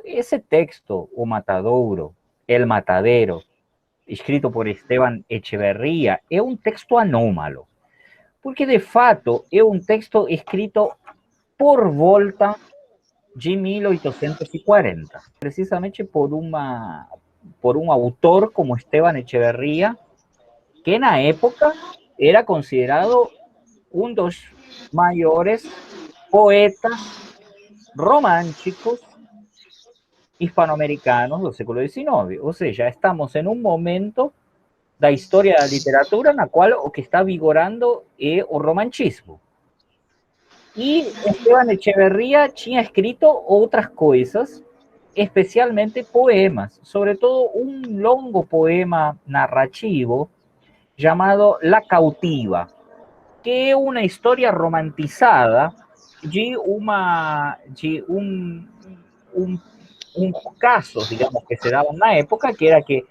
esse texto, O Matadouro, El Matadero, escrito por Esteban Echeverría, é um texto anômalo, porque de fato é um texto escrito por volta de 1840, precisamente por um autor como Esteban Echeverría, que na época era considerado um dos maiores poetas românticos hispanoamericanos do século XIX. Ou seja, estamos em um momento da história da literatura na qual o que está vigorando é o romantismo. E Esteban Echeverría tinha escrito outras coisas, especialmente poemas, sobretudo um longo poema narrativo chamado La Cautiva, que é uma história romantizada de un casos, digamos, que se daban na época, que era que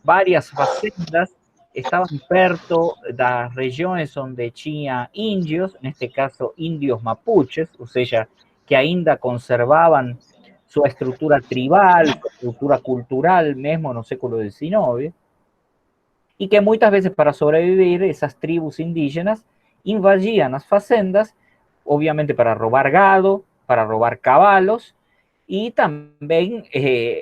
várias fazendas estaban perto das regiões onde tinha índios, neste caso índios mapuches, ou seja, que ainda conservaban sua estrutura tribal, sua estrutura cultural mesmo no século XIX, e que muitas vezes para sobreviver essas tribos indígenas invadían as fazendas, obviamente para roubar gado, para roubar cavalos, e também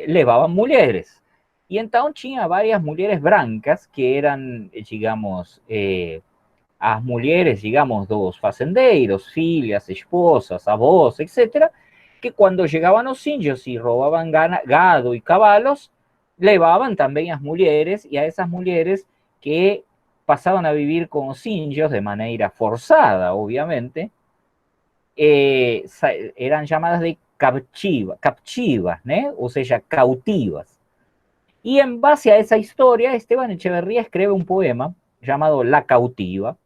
levavam mulheres. E então tinha várias mulheres brancas que eram, digamos, as mulheres, digamos, dos fazendeiros, filhas, esposas, avós, etc., que quando chegavam os índios e roubavam gado e cavalos, levavam também as mulheres, e a essas mulheres que passavam a vivir com os índios de maneira forçada, obviamente, eran llamadas de captivas, ¿no? O sea, cautivas. Y en base a esa historia, Esteban Echeverría escribe un poema llamado La Cautiva,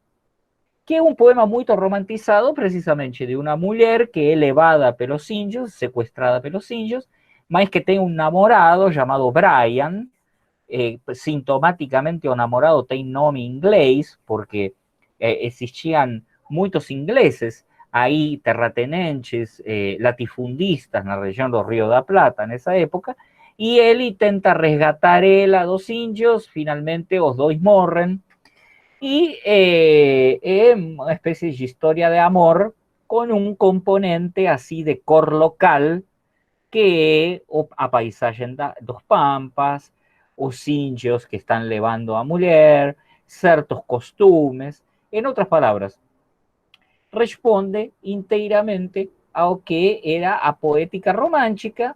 que é um poema muito romantizado, precisamente de uma mulher que é levada pelos índios, sequestrada pelos índios, mas que tem um namorado chamado Brian. Sintomáticamente o namorado tem nome inglês, porque existiam muitos ingleses aí, terratenentes, latifundistas na região do Rio da Plata nessa época, e ele tenta resgatar ela dos índios, finalmente os dois morrem, y es una especie de historia de amor con un componente así de cor local que a paisaje dos pampas, os índios que están levando a mulher, ciertos costumes. En otras palabras, responde inteiramente ao que era a poética romântica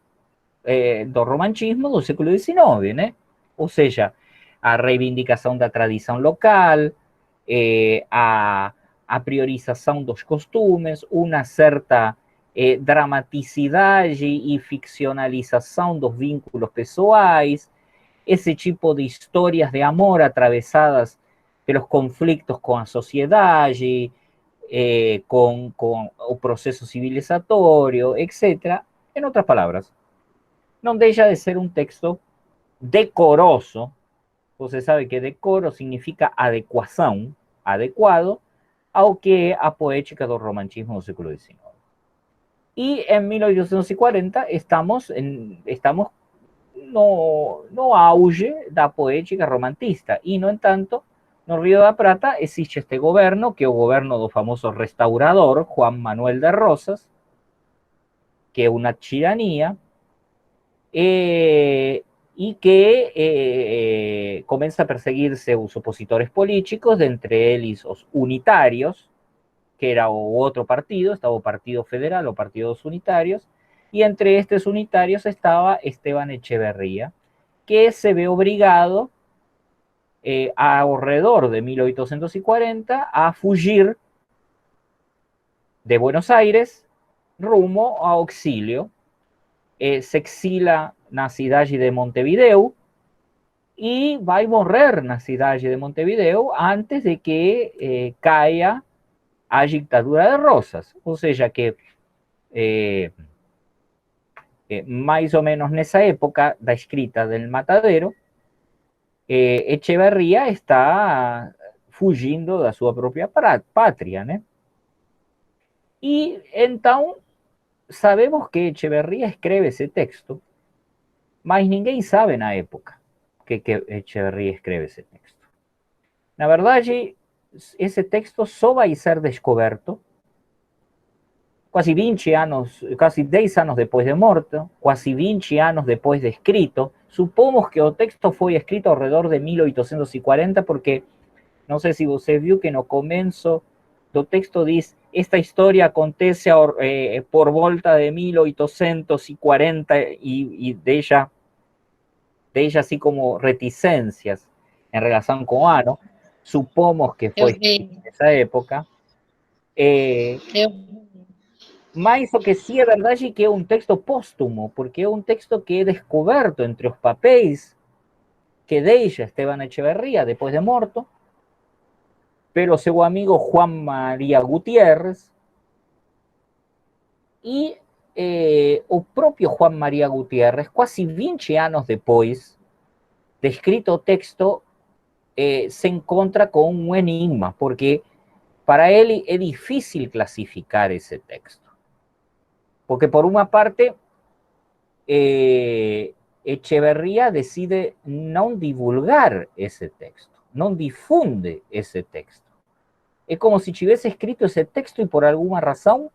do romantismo do século XIX, né? Ou seja, a reivindicação da tradição local, a priorização dos costumes, uma certa dramaticidade e ficcionalização dos vínculos pessoais, esse tipo de histórias de amor atravessadas pelos conflitos com a sociedade, com o processo civilizatório, etc. Em outras palavras, não deixa de ser um texto decoroso. Você sabe que decoro significa adequação, adequado ao que é a poética do romantismo do século XIX. E em 1840 estamos no auge da poética romantista. E, no entanto, no Rio da Prata existe este governo, que é o governo do famoso restaurador Juan Manuel de Rosas, que é uma tirania, y que comienza a perseguirse los opositores políticos, de entre ellos los unitarios, que era otro partido, estaba el Partido Federal o Partidos Unitarios, y entre estos unitarios estaba Esteban Echeverría, que se ve obligado alrededor de 1840 a fugir de Buenos Aires rumbo a auxilio. Se exila na cidade de Montevideo e vai morrer na cidade de Montevideo antes de que caia a ditadura de Rosas. Ou seja, que mais ou menos nessa época da escrita del Matadero, Echeverría está fugindo da sua própria pátria, né? E então sabemos que Echeverría escreve esse texto mas ninguém sabe na época que Echeverría escreve esse texto. Na verdade, esse texto só vai ser descoberto quase 20 anos, quase 10 anos depois de morto, quase 20 anos depois de escrito. Supomos que o texto foi escrito ao redor de 1840, porque não sei se você viu que no começo do texto diz: esta história acontece por volta de 1840 e deixa assim como reticências em relação com o ano. Supomos que Eu foi vi. nessa época. Eu... Mas o que sim é verdade é que é um texto póstumo, porque é um texto que é descoberto entre os papéis que deixa Esteban Echeverría depois de morto, pelo seu amigo Juan María Gutiérrez, e o próprio Juan María Gutiérrez, quase 20 anos depois de escrito o texto, se encontra com um enigma, porque para ele é difícil classificar esse texto. Porque, por uma parte, Echeverría decide no divulgar ese texto, no difunde ese texto. Es como si hubiese escrito ese texto y por alguna razón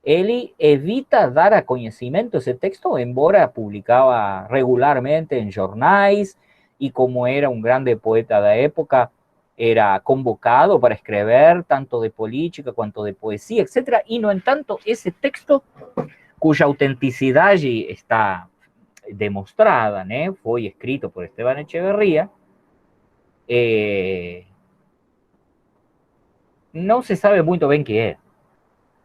él evita dar a conocimiento ese texto, embora publicaba regularmente en jornais y como era un grande poeta de la época, era convocado para escribir tanto de política cuanto de poesía, etc. Y no en tanto ese texto, cuya autenticidad está demostrada, né? Foi escrito por Esteban Echeverría, não se sabe muito bem que é.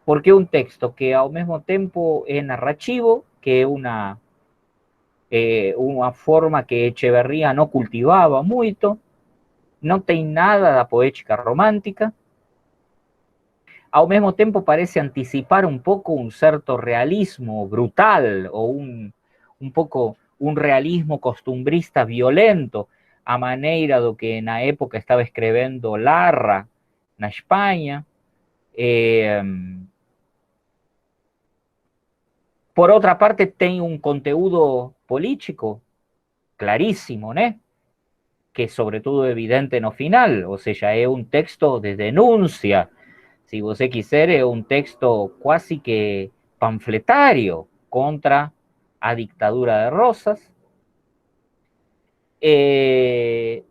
Porque é um texto que ao mesmo tempo é narrativo, que é uma forma que Echeverría não cultivava muito, não tem nada da poética romântica, ao mesmo tempo parece anticipar um pouco um certo realismo brutal, ou um pouco um realismo costumbrista violento, a maneira do que na época estava escrevendo Larra na Espanha. Por outra parte, tem um conteúdo político claríssimo, né? Que é sobretudo evidente no final, ou seja, é um texto de denúncia. Se você quiser, é um texto quase que panfletário contra a dictadura de Rosas. É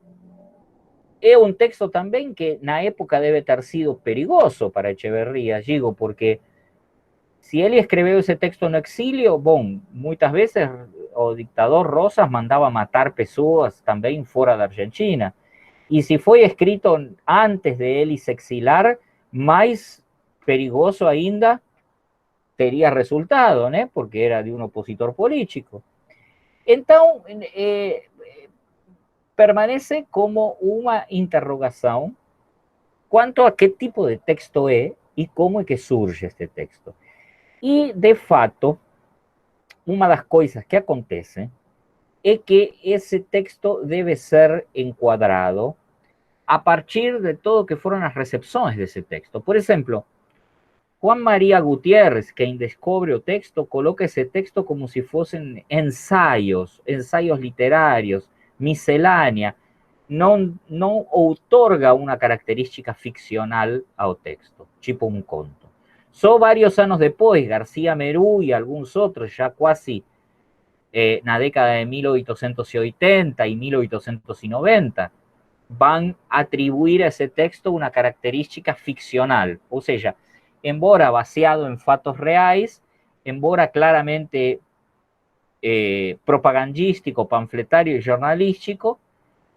un texto también que na época debe ter sido perigoso para Echeverría, digo, porque si él escreveu ese texto no exilio, bom, muitas veces o dictador Rosas mandaba matar pessoas também fora da Argentina. E se foi escrito antes de ele se exilar, mais perigoso ainda teria resultado, né? Porque era de um opositor político. Então, permanece como uma interrogação quanto a qué tipo de texto es y cómo es que surge este texto. Y de fato, una de las cosas que acontece es que ese texto debe ser encuadrado a partir de todo que fueron las recepciones de ese texto. Por ejemplo, Juan María Gutiérrez, quien descubre el texto, coloca ese texto como si fuesen ensayos literarios, miscelánea, não outorga uma característica ficcional ao texto, tipo um conto. Só vários anos depois, García Merú e alguns outros, já quase na década de 1880 e 1890, vão atribuir a esse texto uma característica ficcional, ou seja, embora baseado em fatos reais, embora claramente propagandístico, panfletário e jornalístico,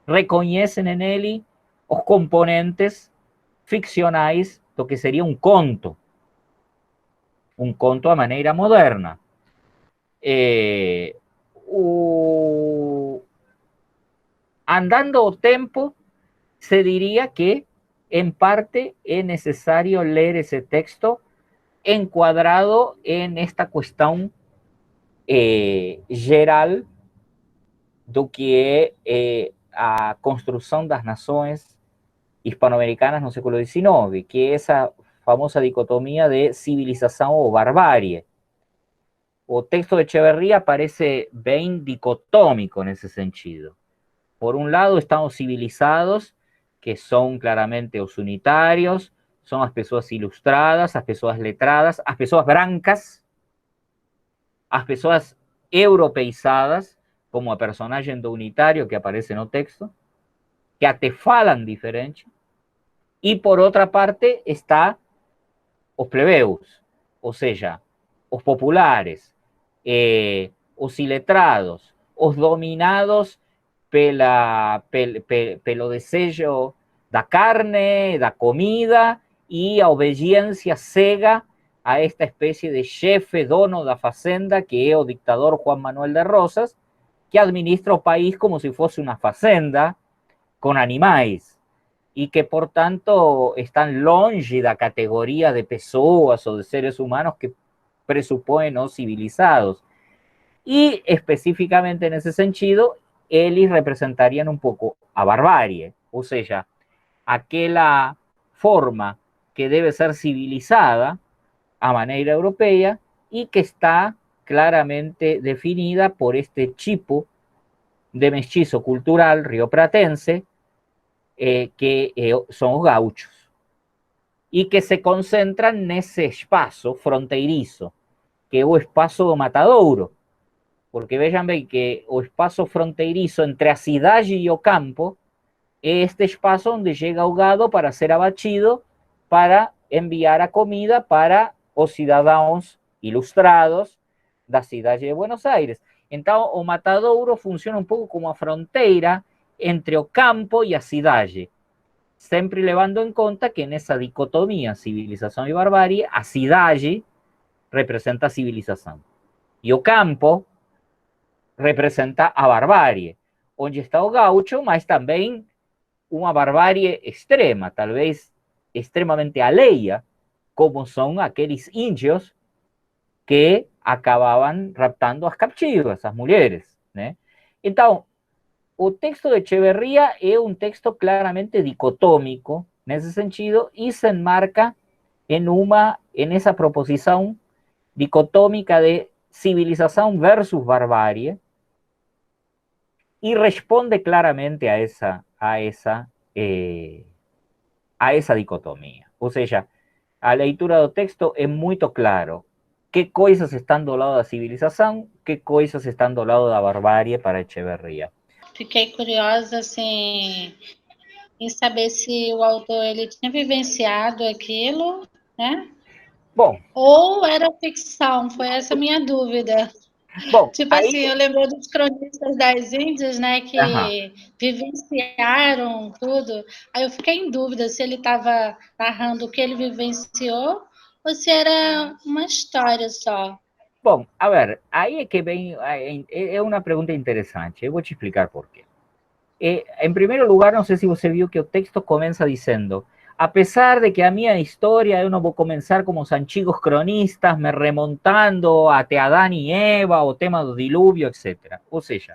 reconhecem en ele os componentes ficcionais do que seria um conto à maneira moderna. Andando o tempo, se diria que, en parte, é necessário ler esse texto enquadrado en esta questão geral do que é a construção das nações hispanoamericanas no século XIX, que es esa famosa dicotomía de civilización o barbarie. o texto de Echeverría parece bem dicotómico nesse sentido. Por un lado están os civilizados, que son claramente os unitários, são as pessoas ilustradas, as pessoas letradas, as pessoas brancas, as pessoas europeizadas, como a personagem do unitário que aparece no texto, que até falam diferente. E por outra parte está os plebeus, ou seja, os populares, os iletrados, os dominados pelo desejo da carne, da comida e a obediência cega a esta espécie de chefe dono da fazenda que é o dictador Juan Manuel de Rosas, que administra o país como se fosse uma fazenda com animais e que, portanto, estão longe da categoria de pessoas ou de seres humanos que pressupõem os civilizados. E, especificamente nesse sentido, eles representariam um pouco a barbárie, ou seja, aquela forma que deve ser civilizada a maneira europeia e que está claramente definida por este tipo de mestizo cultural riopratense que son os gauchos e que se concentran nesse espaço fronteiriço, que é o espaço do matadouro, porque vejam bem que o espaço fronteiriço entre a cidade e o campo é este espaço onde chega o gado para ser abatido, para enviar a comida para os cidadãos ilustrados da cidade de Buenos Aires. Então, o matadouro funciona um pouco como a fronteira entre o campo e a cidade, sempre levando em conta que nessa dicotomia civilização e barbárie, a cidade representa a civilização e o campo representa a barbárie, onde está o gaucho, mas também uma barbárie extrema, talvez extremamente alheia, como são aqueles índios que acabavam raptando as captivas, as mulheres, né? Então, o texto de Echeverría é um texto claramente dicotômico nesse sentido e se enmarca em essa proposição dicotômica de civilização versus barbárie e responde claramente a essa dicotomia. Ou seja, a leitura do texto é muito claro que coisas estão do lado da civilização, que coisas estão do lado da barbárie para Echeverría. Fiquei curiosa, assim, em saber se o autor ele tinha vivenciado aquilo, né? Bom, ou era ficção, foi essa a minha dúvida. bom, Tipo aí, assim, eu lembro dos cronistas das Índias, né, ajá, que vivenciaram tudo. Aí eu fiquei em dúvida se ele estava narrando o que ele vivenciou ou se era uma história só. bom, a ver, aí é que vem, é uma pergunta interessante, eu vou te explicar por quê. Em primeiro lugar, não sei se você viu que o texto começa dizendo: apesar de que a minha história, eu não vou começar como os antigos cronistas, me remontando até Adão e Eva, o tema do dilúvio, etc. Ou seja,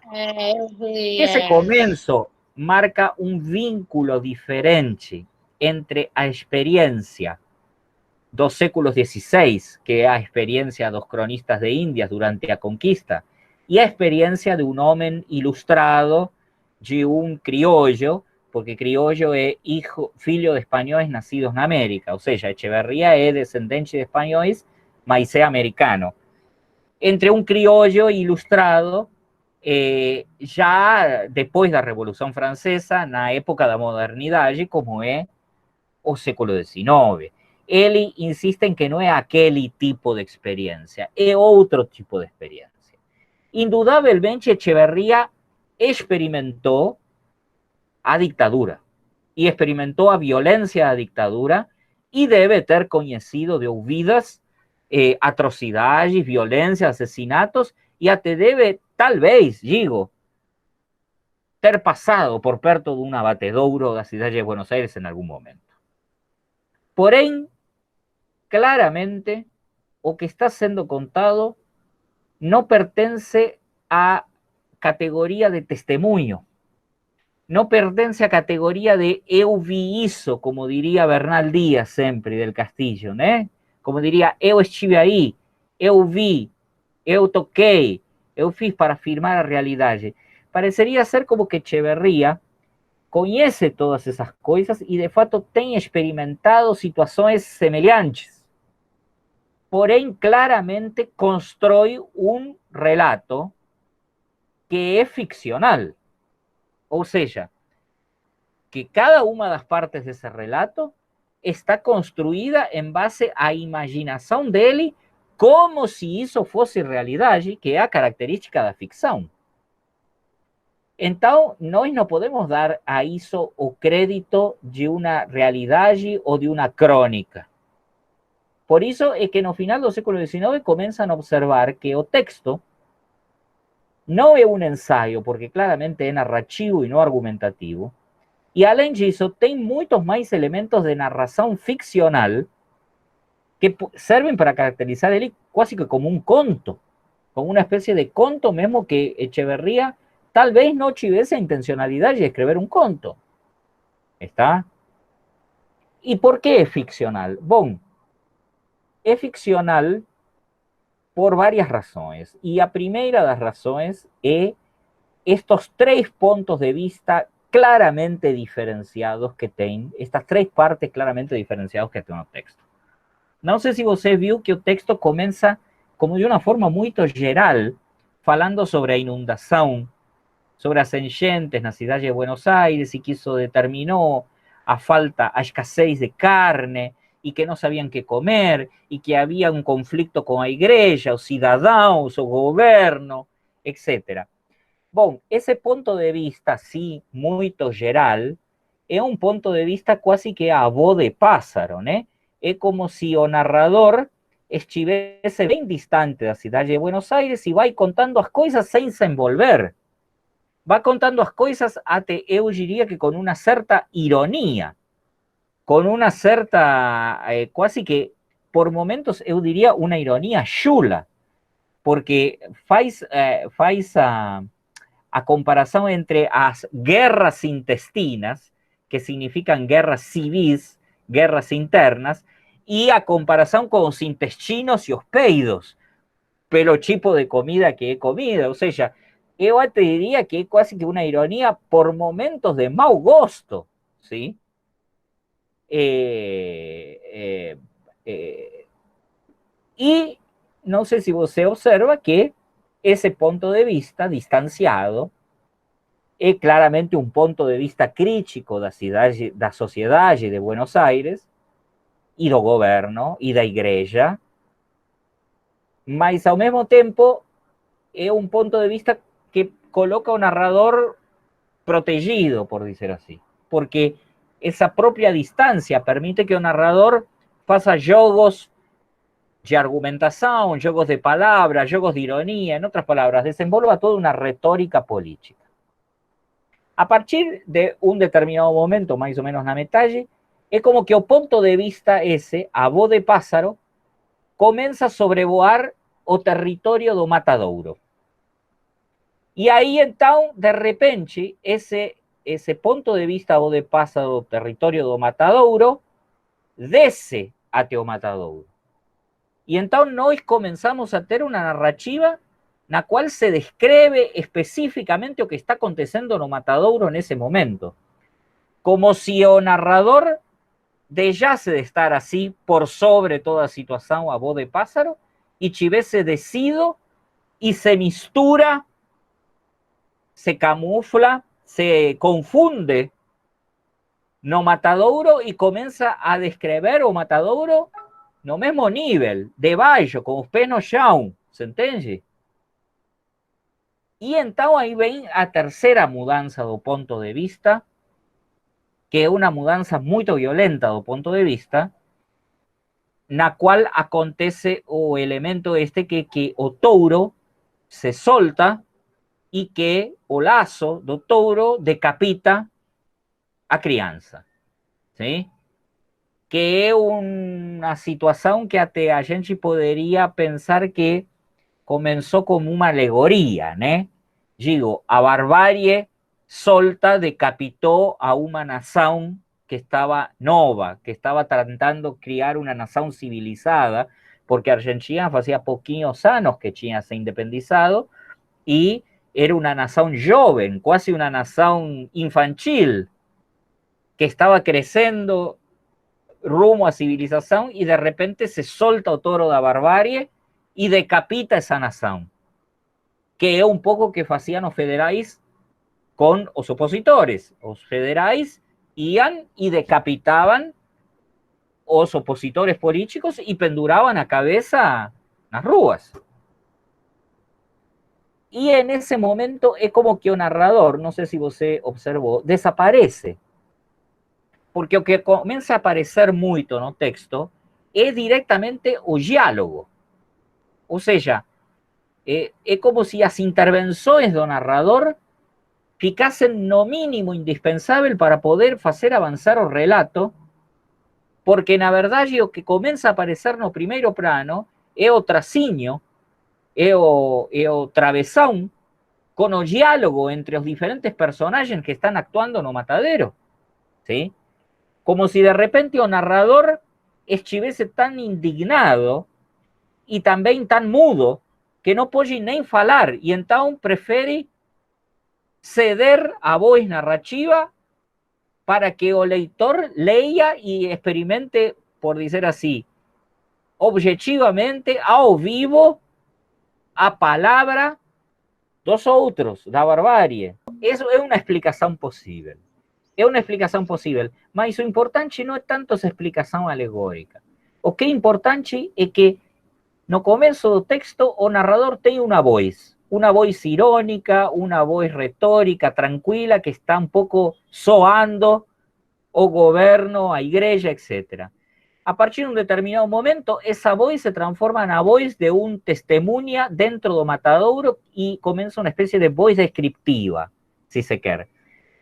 Eu vi, esse começo marca um vínculo diferente entre a experiência dos séculos XVI, que é a experiência dos cronistas de Índias durante a conquista, e a experiência de um homem ilustrado, de um criollo, porque criollo é filho de espanhóis nascidos na América, ou seja, Echeverría é descendente de espanhóis, mas é americano. Entre um criollo ilustrado, já depois da Revolução Francesa, na época da modernidade, como é o século XIX. Ele insiste em que não é aquele tipo de experiência, é outro tipo de experiência. Indudablemente, Echeverría experimentou a ditadura e experimentou a violência da ditadura e deve ter conhecido de ouvidas atrocidades, violência, assassinatos e até deve, talvez, digo, ter passado por perto de um abatedouro da cidade de Buenos Aires em algum momento. Porém, claramente, o que está sendo contado não pertence à categoria de testemunho, não pertence à categoria de eu vi isso, como diria Bernal Díaz sempre del Castillo, né? Como diria, eu estive aí, eu vi, eu toquei, eu fiz para afirmar a realidade. Pareceria ser como que Echeverría conhece todas essas coisas e, de fato, tem experimentado situações semelhantes. Porém, claramente constrói um relato que é ficcional. Ou seja, que cada uma das partes desse relato está construída em base à imaginação dele, como se isso fosse realidade, que é a característica da ficção. Então, nós não podemos dar a isso o crédito de uma realidade ou de uma crônica. Por isso é que no final do século XIX começam a observar que o texto não é um ensaio, porque claramente é narrativo e não argumentativo. E além disso, tem muitos mais elementos de narração ficcional que servem para caracterizar ele quase que como um conto, como uma espécie de conto mesmo que Echeverría tal vez no tivesse a intencionalidade de escrever um conto. ¿Está? ¿Y por qué es ficcional? Bom, é ficcional por varias razones. Y a primeira das razões é estos tres puntos de vista claramente diferenciados que tem, estas três partes claramente diferenciadas que tem o texto. Não sei se você viu que o texto começa como de uma forma muito geral, falando sobre a inundação, sobre as enchentes na cidade de Buenos Aires e que isso determinou a falta, a escassez de carne e que não sabiam que comer e que havia um conflito com a igreja, os cidadãos, o governo, etc. Bom, esse ponto de vista, assim, muito geral, é um ponto de vista quase que a voz de pássaro, né? É como se o narrador estivesse bem distante da cidade de Buenos Aires e vai contando as coisas sem se envolver. Vai contando as coisas até, eu diria que com uma certa ironia, com uma certa, quase que, por momentos, eu diria uma ironia chula, porque faz a comparação entre as guerras intestinas, que significam guerras civis, guerras internas, e a comparação com os intestinos e os peidos, pelo tipo de comida que é comida. Ou seja, eu até diria que é quase que uma ironia por momentos de mau gosto, ¿sí? E não sei se você observa que esse ponto de vista distanciado é claramente um ponto de vista crítico da sociedade de Buenos Aires e do governo e da igreja, mas ao mesmo tempo é um ponto de vista que coloca o narrador protegido, por dizer assim, porque essa própria distância permite que o narrador faça jogos de argumentação, jogos de palavras, jogos de ironia, em outras palavras, desenvolva toda uma retórica política. A partir de um determinado momento, mais ou menos na metade, é como que o ponto de vista esse, a voz de pássaro, começa a sobrevoar o território do matadouro. E aí, então, de repente, esse ponto de vista, a voz de pássaro do território do matadouro, desce até o matadouro. E então nós começamos a ter uma narrativa na qual se descreve especificamente o que está acontecendo no matadouro nesse momento. Como se o narrador deixasse de estar assim por sobre toda a situação a voz de pássaro e tivesse descido e se mistura, se camufla, se confunde no matadouro e começa a descrever o matadouro no mesmo nível, de baixo, com os pés no chão, se entende? E então aí vem a terceira mudança do ponto de vista, que é uma mudança muito violenta do ponto de vista, na qual acontece o elemento este que o touro se solta e que o laço do touro decapita a criança, sim? Que é uma situação que até a gente poderia pensar que começou como uma alegoria, né? Digo, a barbárie solta decapitou a uma nação que estava nova, que estava tentando criar uma nação civilizada, porque Argentina hacía poquinhos años que China se independizado y era una nación joven, casi una nación infantil, que estaba creciendo rumo a civilización y de repente se solta o toro da barbarie y decapita esa nación, que es un poco que hacían los federais con los opositores. Los federais iban y decapitaban los opositores políticos y penduraban a cabeza las ruas. Y en ese momento es como que el narrador, no sé si usted observó, desaparece. Porque lo que comienza a aparecer mucho no texto es directamente o diálogo. O sea, es como si las intervenciones do narrador ficasen no mínimo indispensable para poder hacer avanzar o relato, porque na verdade o que comienza a aparecer no primeiro plano é o tracinho, é o travesão con o diálogo entre los diferentes personajes que están actuando no matadero, ¿sí? Como si de repente el narrador estuviese tan indignado y también tan mudo que no puede ni falar y entonces prefiere ceder a voz narrativa para que el lector lea y experimente, por decir así, objetivamente, ao vivo, a palabra dos outros, da barbarie. Eso es una explicación posible. É uma explicação possível, mas o importante não é tanto essa explicação alegórica. O que é importante é que no começo do texto o narrador tem uma voz irônica, uma voz retórica, tranquila, que está um pouco soando o governo, a igreja, etc. A partir de um determinado momento, essa voz se transforma na voz de um testemunha dentro do matadouro e começa uma espécie de voz descriptiva, se se quer.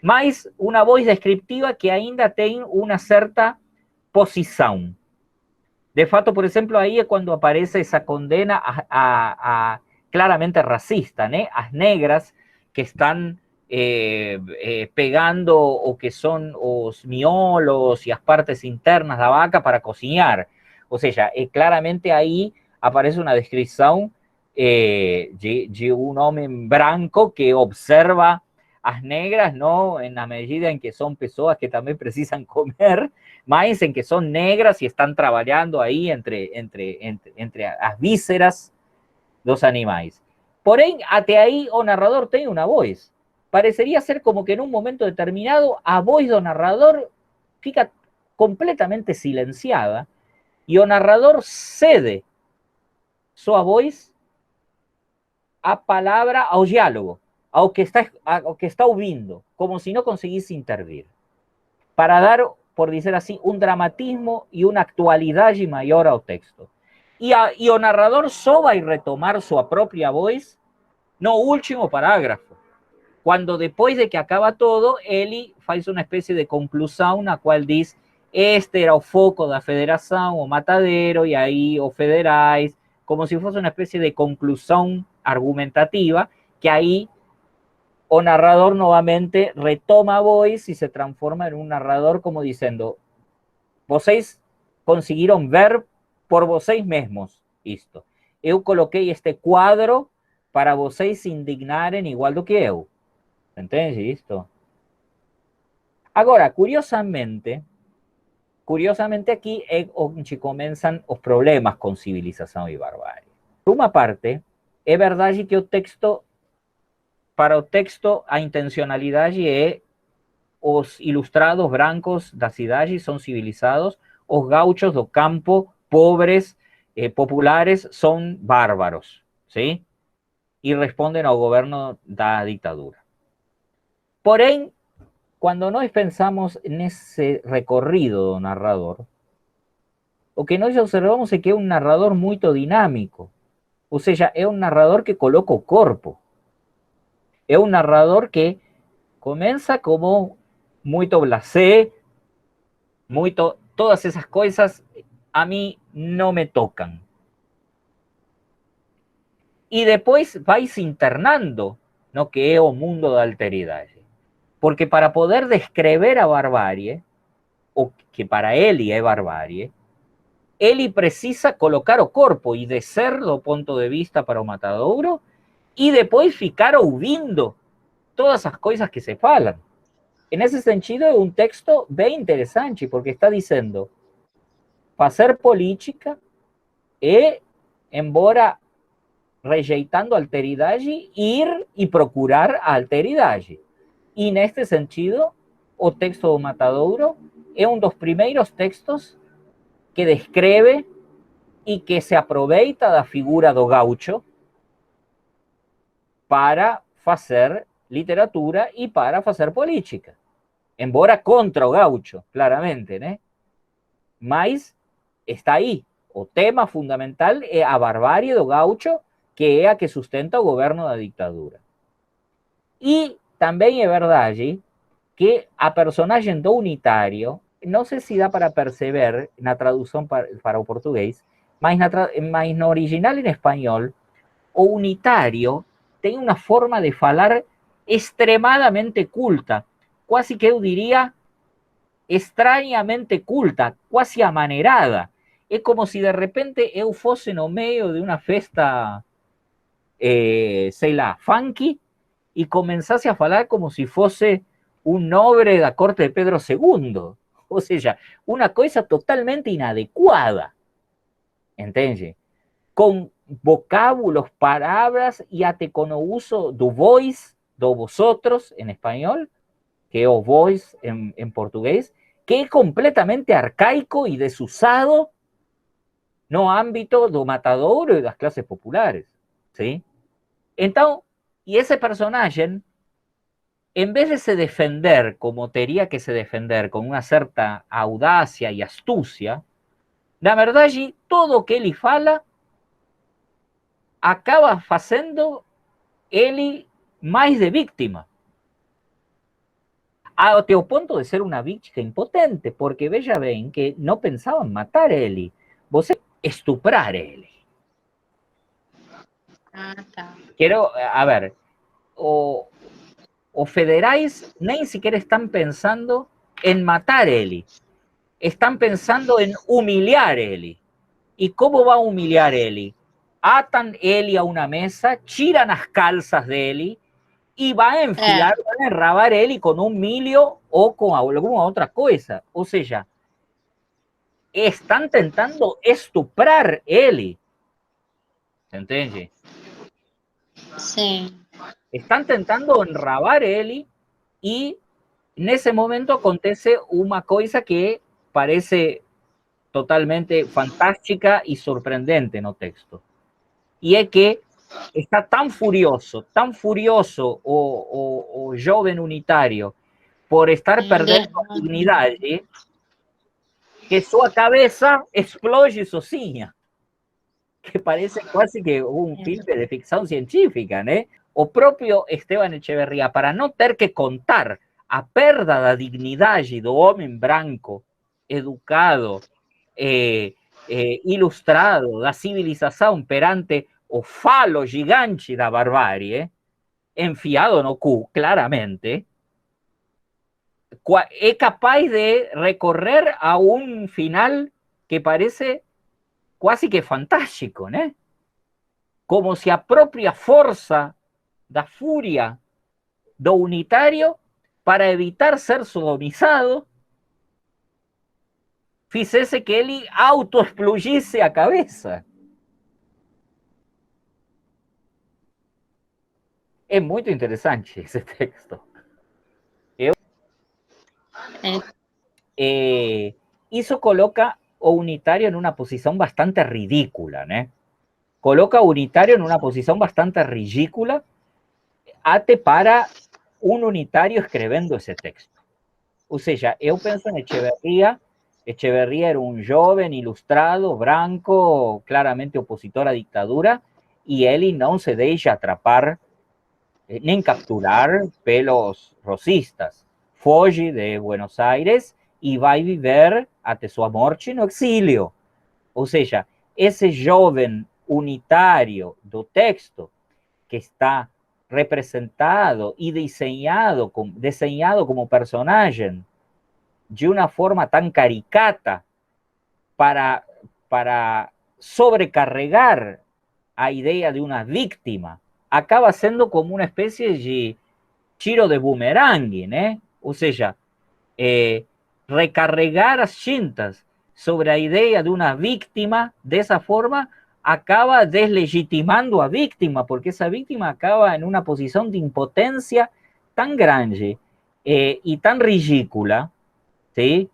Mas uma voz descriptiva que ainda tem uma certa posição. De fato, por exemplo, aí é quando aparece essa condena claramente racista, né? As negras que estão pegando o que são os miolos e as partes internas da vaca para cozinhar. Ou seja, claramente aí aparece uma descrição de um homem branco que observa as negras, no en la medida en que son personas que también precisan comer, más en que son negras y están trabajando ahí entre las vísceras dos animales. Porém, até ahí o narrador tiene una voz. Parecería ser como que en un momento determinado a voz do narrador fica completamente silenciada y o narrador cede su voz a palabra, ao diálogo, ao que está ouvindo, como si no conseguisse intervir, para dar, por decir así, un dramatismo y una actualidad mayor ao texto. Y o narrador só vai retomar su propia voz no último parágrafo, cuando después de que acaba todo, ele faz una especie de conclusão na qual diz: este era o foco da federação, o matadero, e aí o federais, como si fuese una especie de conclusión argumentativa, que ahí o narrador nuevamente retoma voz y se transforma en un narrador como diciendo: vocês conseguiram ver por vocês mesmos isto. Eu coloquei este quadro para vocês se indignarem igual do que eu. Entende isto? Agora, curiosamente aquí é onde começam os problemas com civilização e barbárie. Por uma parte, é verdade que para o texto, a intencionalidade é os ilustrados brancos da cidade são civilizados, os gauchos do campo, pobres, populares, são bárbaros, ¿sí? E respondem ao governo da ditadura. Porém, cuando nós pensamos nesse recorrido do narrador, o que nós observamos é que é um narrador muito dinâmico. Ou seja, é um narrador que coloca o corpo. É um narrador que começa como muito blasé, muito, todas essas coisas a mim não me tocam. E depois vai se internando no que é o mundo da alteridade. Porque para poder descrever a barbarie, o que para él es barbarie, ele precisa colocar o corpo e descer do ponto de vista para o matadouro e depois ficar ouvindo todas as coisas que se falam. Nesse sentido, é um texto bem interessante, porque está dizendo fazer política e, embora rejeitando a alteridade, ir e procurar a alteridade. E, neste sentido, o texto do Matadouro é um dos primeiros textos que descreve e que se aproveita da figura do gaucho para fazer literatura e para fazer política. Embora contra o gaucho, claramente, né? Mas está aí. O tema fundamental é a barbárie do gaucho, que é a que sustenta o governo da ditadura. E também é verdade que a personagem do unitário, não sei se dá para perceber na tradução para o português, mas no original em espanhol, o unitário tem uma forma de falar extremadamente culta, quase que eu diria extrañamente culta, quase amanerada. É como se de repente eu fosse no meio de uma festa, sei lá, funky, e começasse a falar como se fosse um nobre da corte de Pedro II. Ou seja, uma coisa totalmente inadequada, entende? Com vocábulos, palavras e até com o uso do vós, do vosotros em espanhol, que é o vós em português, que é completamente arcaico e desusado no âmbito do matadouro e das clases populares, ¿sí? Então, e esse personagem, en vez de se defender como teria que se defender, con una certa audacia y astucia, na verdade, todo o que ele fala acaba fazendo ele mais de víctima. Até o ponto de ser uma vítima impotente, porque veja bem que não pensavam matar ele, você estuprar ele. Ah, tá. Quero, a ver, os federais nem sequer estão pensando em matar ele, estão pensando em humilhar ele. E como vai humilhar ele? Atan ele a uma mesa, tiram as calças dele e vai enfiar, vai enrabar ele com um milho ou com alguma outra coisa. Ou seja, estão tentando estuprar ele. ¿Se entende? Sim. Estão tentando enrabar ele e nesse momento acontece uma coisa que parece totalmente fantástica e surpreendente no texto. E é que está tão furioso o jovem unitário por estar perdendo a dignidade que sua cabeça explode sozinha. Que parece quase que um filme de ficção científica, né? O próprio Esteban Echeverría, para não ter que contar a perda da dignidade do homem branco, educado, ilustrado, da civilização perante o falo gigante da barbárie, enfiado no cu, claramente, é capaz de recorrer a um final que parece quase que fantástico, né? Como se a própria força da fúria do unitário, para evitar ser sodomizado, fizesse que ele autoexplodisse a cabeça. É muito interessante esse texto. Isso coloca o unitário em uma posição bastante ridícula, né? Coloca o unitário em uma posição bastante ridícula até para um unitário escrevendo esse texto. Ou seja, eu penso em Echeverría. Echeverría era um jovem ilustrado, branco, claramente opositor à ditadura, e ele não se deixa atrapar nem capturar pelos rosistas. Foge de Buenos Aires e vai viver até sua morte no exílio. Ou seja, esse jovem unitário do texto, que está representado e desenhado como personagem de uma forma tão caricata para para sobrecarregar a ideia de uma vítima, acaba sendo como uma espécie de tiro de bumerangue, né? Ou seja, recarregar as tintas sobre a ideia de uma vítima dessa forma acaba deslegitimando a vítima, porque essa vítima acaba em uma posição de impotência tão grande e tão ridícula, ¿sí?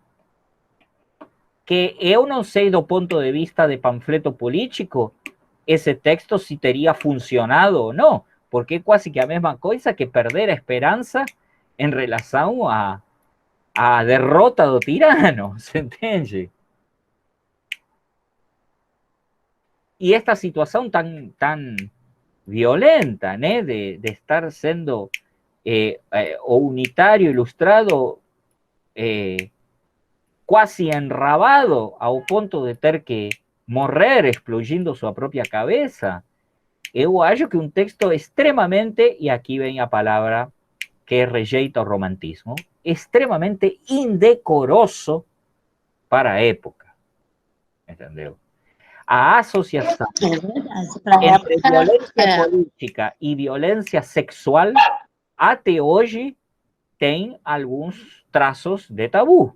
Que eu não sei do ponto de vista de panfleto político esse texto se teria funcionado ou não, porque é quase que a mesma coisa que perder a esperança em relação à derrota do tirano, ¿se entende? E esta situação tan violenta, né, de estar sendo o unitário ilustrado quase enrabado ao ponto de ter que morrer explodindo sua própria cabeça, eu acho que um texto extremamente, e aqui vem a palavra que rejeita o romantismo, extremamente indecoroso para a época, entendeu? A associação entre violência política e violência sexual até hoje tem alguns traços de tabu,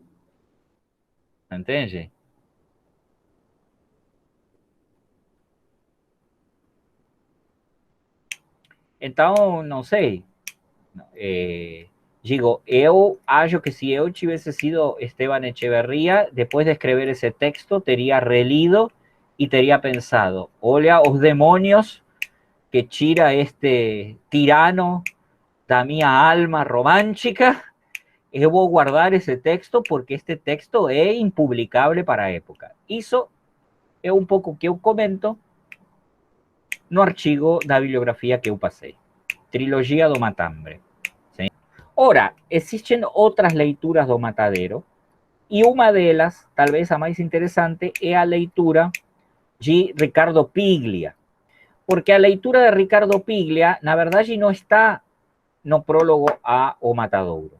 entende? Então, não sei. Digo, eu acho que se eu tivesse sido Esteban Echeverría, depois de escrever esse texto, teria relido e teria pensado, olha os demônios que tira este tirano da minha alma romântica, eu vou guardar esse texto porque este texto é impublicável para a época. Isso é um pouco o que eu comento no artigo da bibliografia que eu passei. Trilogia do Matambre. ¿Sí? Ora, existen outras leituras do Matadero, e uma delas, talvez a mais interessante, é a leitura de Ricardo Piglia. Porque a leitura de Ricardo Piglia, na verdade, não está no prólogo a O Matadouro.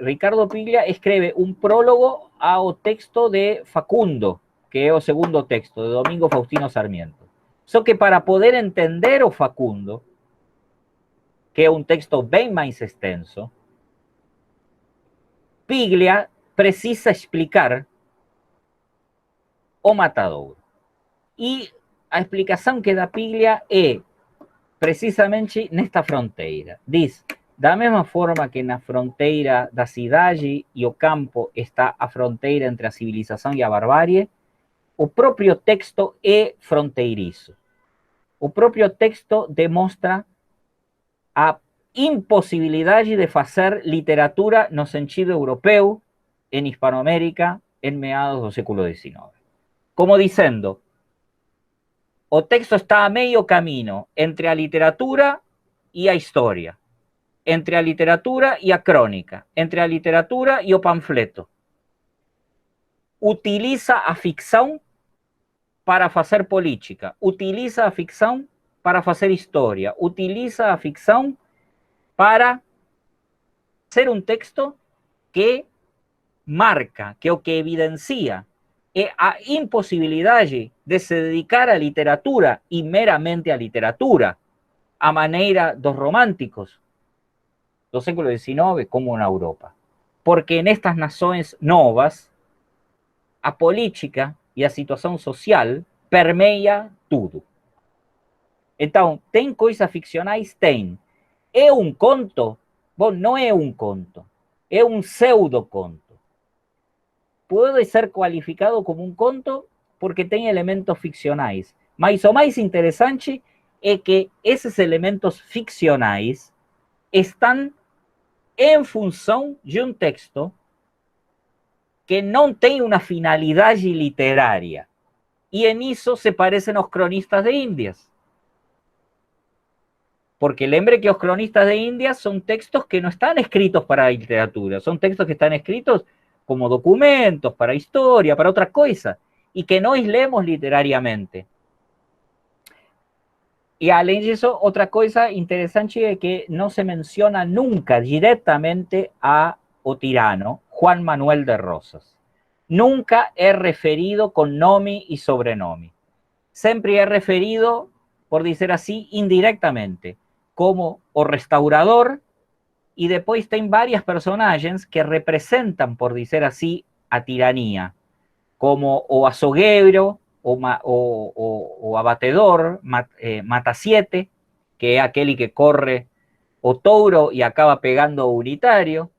Ricardo Piglia escreve um prólogo ao texto de Facundo, que é o segundo texto, de Domingo Faustino Sarmiento. Só que para poder entender o Facundo, que é um texto bem mais extenso, Piglia precisa explicar O Matadouro. E a explicação que dá Piglia é precisamente nesta fronteira. Diz, da mesma forma que na fronteira da cidade e o campo está a fronteira entre a civilização e a barbárie, o próprio texto é fronteiriço. O próprio texto demonstra a impossibilidade de fazer literatura no sentido europeu em Hispanoamérica em meados do século XIX. Como dizendo, o texto está a meio caminho entre a literatura e a história, entre a literatura e a crônica, entre a literatura e o panfleto. Utiliza a ficção para fazer política, utiliza a ficção para fazer história, utiliza a ficção para ser um texto que marca, que o que evidencia é a impossibilidade de se dedicar à literatura e meramente à literatura, a maneira dos românticos do século XIX como na Europa. Porque nestas nações novas, a política e a situação social permeia tudo. Então, tem coisas ficcionais? Tem. É um conto? Bom, não é um conto. É um pseudo-conto. Pode ser qualificado como um conto porque tem elementos ficcionais. Mas o mais interessante é que esses elementos ficcionais estão em função de um texto que não tem uma finalidade literária. E nisso se parecem aos cronistas de Índias. Porque lembre que os cronistas de Índias são textos que não estão escritos para a literatura, são textos que estão escritos como documentos, para historia, para otra cosa, y que nós lemos literariamente. Y além disso, otra cosa interesante es que no se menciona nunca directamente a o tirano Juan Manuel de Rosas. nunca é referido con nome y sobrenome. Sempre é referido, por dizer así, indirectamente, como o restaurador, y después tem varias personajes que representan, por dizer así, a tiranía, como o açougueiro, o abatedor, mata siete, que é aquele que corre o touro e acaba pegando o unitario,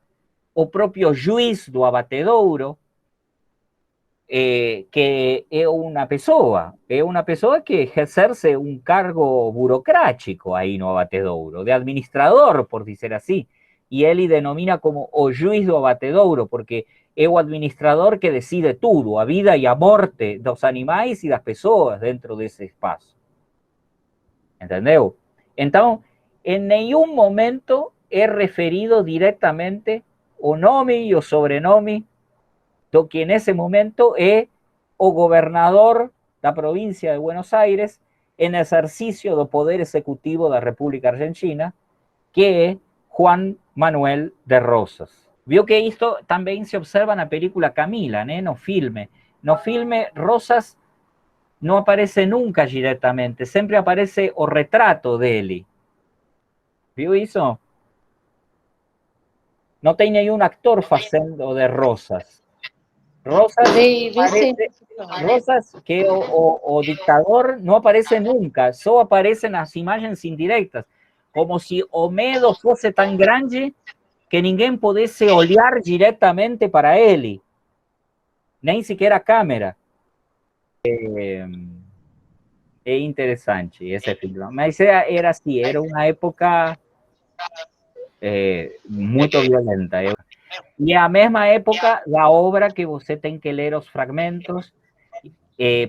o propio juiz do abatedouro, que é uma pessoa que exerce um cargo burocrático aí no abatedouro, de administrador, por dizer assim, e ele denomina como o juiz do abatedouro, porque é o administrador que decide tudo, a vida e a morte dos animais e das pessoas dentro desse espaço. Entendeu? Então, em nenhum momento é referido diretamente o nome e o sobrenome do que nesse momento é o governador da província de Buenos Aires em exercício do poder executivo da República Argentina, que é Juan Manuel de Rosas. Viu que isto também se observa na película Camila, né? No filme. No filme, Rosas não aparece nunca diretamente, sempre aparece o retrato dele. Viu isso? Não tem nenhum actor fazendo de Rosas. Rosas, Rosas, que o dictador, no aparece nunca, solo aparecen las imágenes indirectas, como si o medo fuese tan grande que ninguém pudesse olhar diretamente para ele, nem sequer a câmera. É interessante esse filme, mas era assim, era uma época muito violenta. E é a mesma época da obra que você tem que ler os fragmentos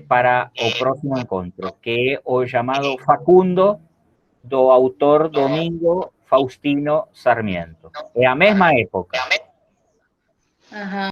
para o próximo encontro, que é o chamado Facundo, do autor Domingo Faustino Sarmiento. É a mesma época. Aham.